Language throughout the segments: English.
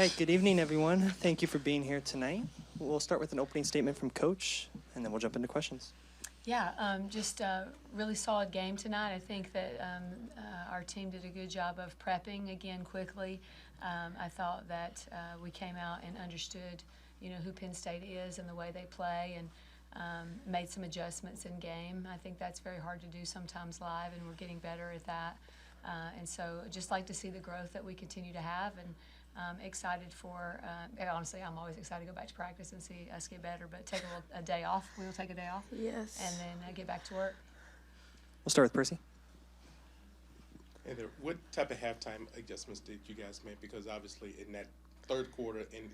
Hey, good evening, everyone. Thank you for being here tonight. We'll start with an opening statement from Coach, and then we'll jump into questions. Yeah, just a really solid game tonight. I think that our team did a good job of prepping again quickly. I thought that we came out and understood, who Penn State is and the way they play, and made some adjustments in game. I think that's very hard to do sometimes live, and we're getting better at that. And so just like to see the growth that we continue to have, and excited for, honestly, I'm always excited to go back to practice and see us get better, but take a day off. We will take a day off. Yes. And then get back to work. We'll start with Percy. Hey there, what type of halftime adjustments did you guys make? Because obviously in that third quarter and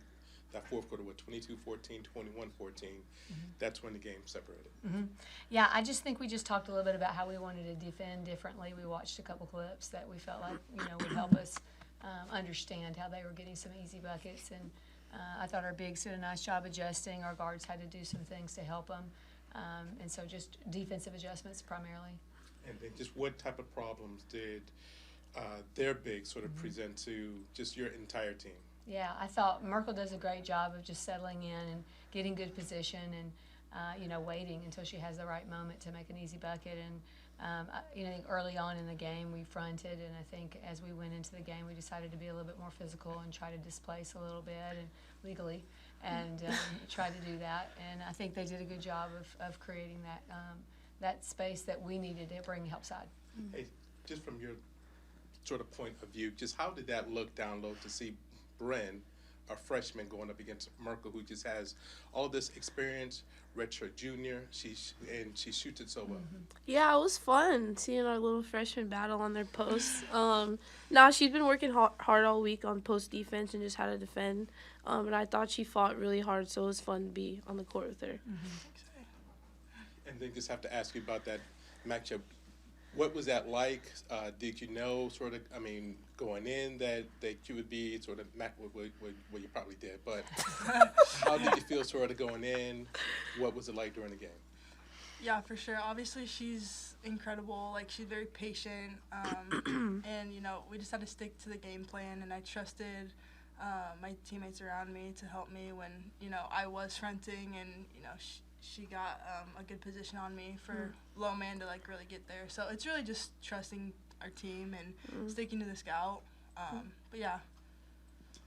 that fourth quarter with 22-14, 21-14, that's when the game separated. Yeah, I just think we just talked a little bit about how we wanted to defend differently. We watched a couple clips that we felt like, would help us understand how they were getting some easy buckets, and I thought our bigs did a nice job adjusting. Our guards had to do some things to help them, and so just defensive adjustments primarily. And then just what type of problems did their bigs sort of present to just your entire team? Yeah, I thought Merkel does a great job of just settling in and getting good position and, waiting until she has the right moment to make an easy bucket. And, early on in the game we fronted, and I think as we went into the game we decided to be a little bit more physical and try to displace a little bit and legally and try to do that. And I think they did a good job of creating that space that we needed to bring help side. Hey, just from your sort of point of view, just how did that look down low to see Brynn, a freshman, going up against Merkel, who just has all this experience, redshirt junior, she shoots it so well. Yeah, it was fun seeing our little freshman battle on their posts. She's been working hard all week on post defense and just how to defend. And I thought she fought really hard, so it was fun to be on the court with her. And then just have to ask you about that matchup. What was that like? Did you know going in that you would be sort of, well, you probably did, but how did you feel sort of going in? What was it like during the game? Yeah, for sure. Obviously, she's incredible. Like, she's very patient. And, we just had to stick to the game plan, and I trusted my teammates around me to help me when, I was fronting, and, she got a good position on me for low man to really get there. So it's really just trusting our team and sticking to the scout. But yeah.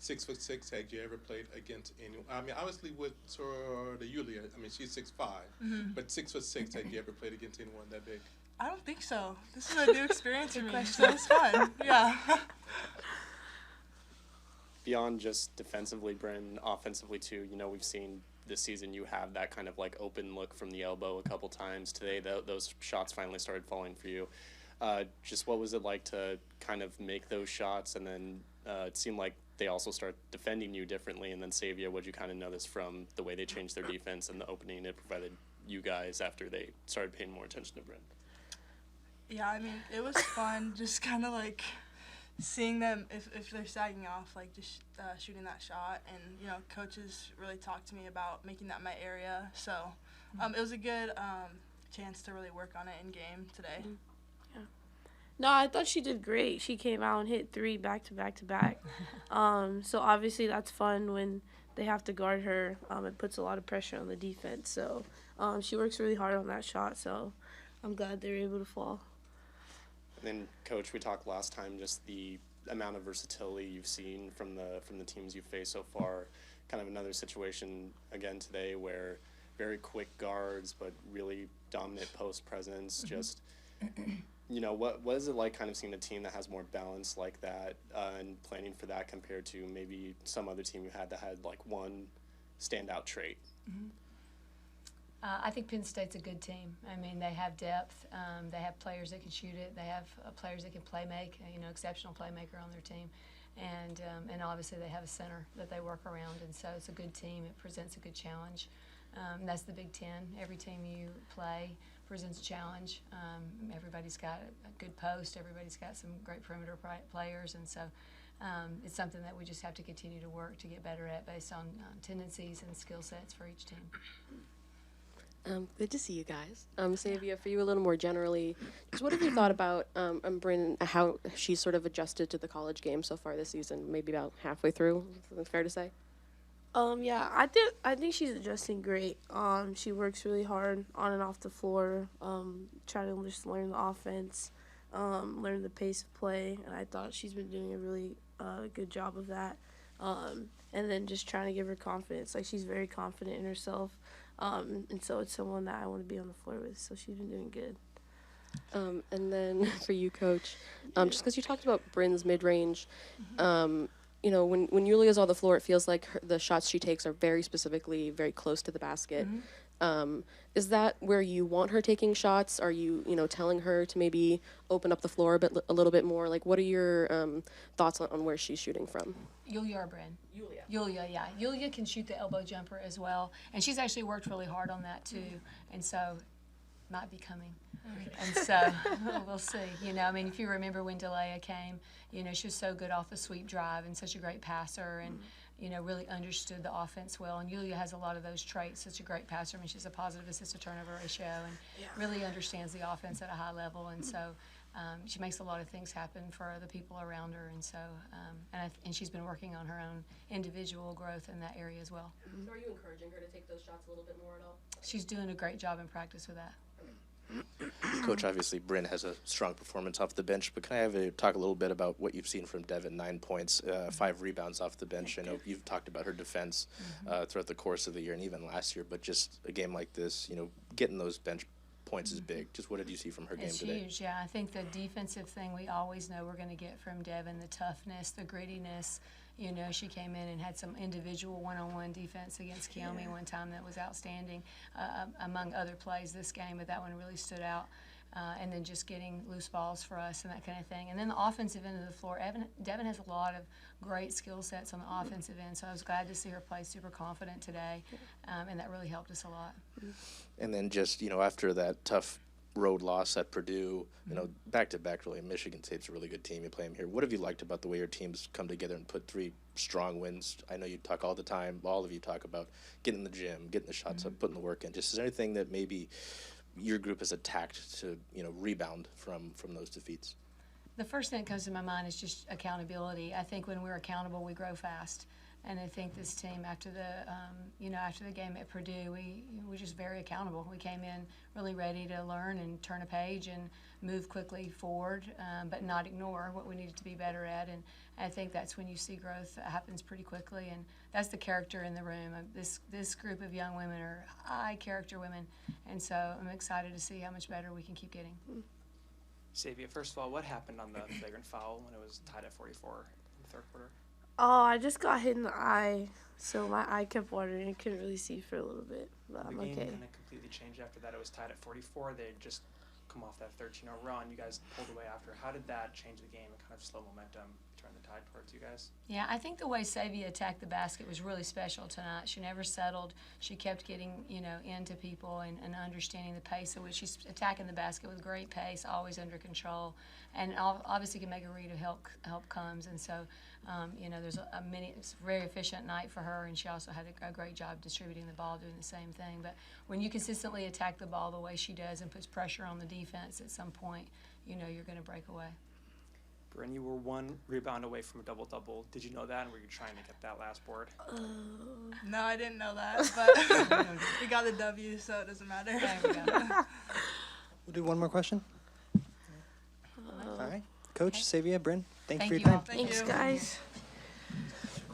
6'6", had you ever played against anyone? I mean, obviously with sort of Yulia, she's 6'5", but 6'6", had you ever played against anyone that big? I don't think so. This is a new experience for me, so it's fun. Yeah. Beyond just defensively, Brynn, offensively too, we've seen this season you have that kind of open look from the elbow a couple times. Today, those shots finally started falling for you. Just what was it like to kind of make those shots? And then it seemed like they also start defending you differently. And then Sayvia, what did you kind of notice from the way they changed their defense and the opening it provided you guys after they started paying more attention to Brynn? Yeah, it was fun just kind of seeing them, if they're sagging off, just shooting that shot. And, coaches really talked to me about making that my area. So it was a good chance to really work on it in game today. Yeah. No, I thought she did great. She came out and hit 3 back-to-back-to-back. So obviously that's fun when they have to guard her. It puts a lot of pressure on the defense. So she works really hard on that shot. So I'm glad they were able to fall. And then, Coach, we talked last time just the amount of versatility you've seen from the teams you've faced so far. Kind of another situation again today where very quick guards but really dominant post presence. Just what is it like kind of seeing a team that has more balance like that and planning for that compared to maybe some other team you had that had one standout trait? I think Penn State's a good team. They have depth. They have players that can shoot it. They have players that can make, exceptional playmaker on their team. And obviously they have a center that they work around. And so it's a good team. It presents a good challenge. That's the Big Ten. Every team you play presents a challenge. Everybody's got a good post. Everybody's got some great perimeter players. And so it's something that we just have to continue to work to get better at based on tendencies and skill sets for each team. Good to see you guys. Sayvia, for you a little more generally, just what have you thought about Brynn, how she's sort of adjusted to the college game so far this season, maybe about halfway through, is fair to say? Yeah, I think she's adjusting great. She works really hard on and off the floor, trying to just learn the offense, learn the pace of play, and I thought she's been doing a really good job of that. And then just trying to give her confidence. Like, she's very confident in herself, and so it's someone that I want to be on the floor with. So she's been doing good. And then for you, Coach, just because you talked about Brynn's mid-range, you know, when Yulia's on the floor, it feels like the shots she takes are very specifically very close to the basket. Is that where you want her taking shots? Are you, telling her to maybe open up the floor a little bit more? Like, what are your thoughts on where she's shooting from? Yulia or Brynn? Yulia, yeah. Yulia can shoot the elbow jumper as well, and she's actually worked really hard on that too, and so might be coming. And so we'll see. If you remember when Delia came, she was so good off the sweep drive and such a great passer, and really understood the offense well. And Yulia has a lot of those traits, such a great passer. She's a positive assist-to-turnover ratio and really understands the offense at a high level. And so she makes a lot of things happen for the people around her. And so, and she's been working on her own individual growth in that area as well. So are you encouraging her to take those shots a little bit more at all? She's doing a great job in practice with that. Coach, obviously Brynn has a strong performance off the bench, but can I have you talk a little bit about what you've seen from Devin? 9 points, 5 rebounds off the bench. I know you've talked about her defense throughout the course of the year and even last year, but just a game like this, getting those bench points is big. Just what did you see from her game today? It's huge, yeah. I think the defensive thing we always know we're going to get from Devin, the toughness, the grittiness. She came in and had some individual one-on-one defense against Kiyomi one time that was outstanding, among other plays this game, but that one really stood out. And then just getting loose balls for us and that kind of thing. And then the offensive end of the floor, Devin has a lot of great skill sets on the offensive end, so I was glad to see her play super confident today, and that really helped us a lot. And then just, after that tough road loss at Purdue, back-to-back really, Michigan State's a really good team. You play them here. What have you liked about the way your teams come together and put 3 strong wins? I know you talk all the time, all of you talk about getting in the gym, getting the shots up, putting the work in. Just is there anything that maybe your group has attacked to, rebound from those defeats? The first thing that comes to my mind is just accountability. I think when we're accountable, we grow fast. And I think this team, after the game at Purdue, we were just very accountable. We came in really ready to learn and turn a page and move quickly forward, but not ignore what we needed to be better at. And I think that's when you see growth happens pretty quickly. And that's the character in the room. This group of young women are high character women, and so I'm excited to see how much better we can keep getting. Sayvia, first of all, what happened on the flagrant foul when it was tied at 44 in the third quarter? Oh, I just got hit in the eye, so my eye kept watering. I couldn't really see for a little bit, but I'm okay. The game kind of completely changed after that. It was tied at 44. They had just come off that 13-0 run. You guys pulled away after. How did that change the game and kind of slow momentum, turn the tide towards you guys? Yeah, I think the way Sayvia attacked the basket was really special tonight. She never settled. She kept getting, into people and understanding the pace at which she's attacking the basket with great pace, always under control, and obviously can make a read of help comes. And so, there's it's a very efficient night for her, and she also had a great job distributing the ball, doing the same thing. But when you consistently attack the ball the way she does and puts pressure on the defense, at some point, you're going to break away. Brynn, you were 1 rebound away from a double-double. Did you know that, and were you trying to get that last board? No, I didn't know that, but we got the W, so it doesn't matter. There we go. We'll do one more question. All right. Coach, Okay. Sayvia, Brynn, thank you for your you all. time. Thank Thanks, you. guys.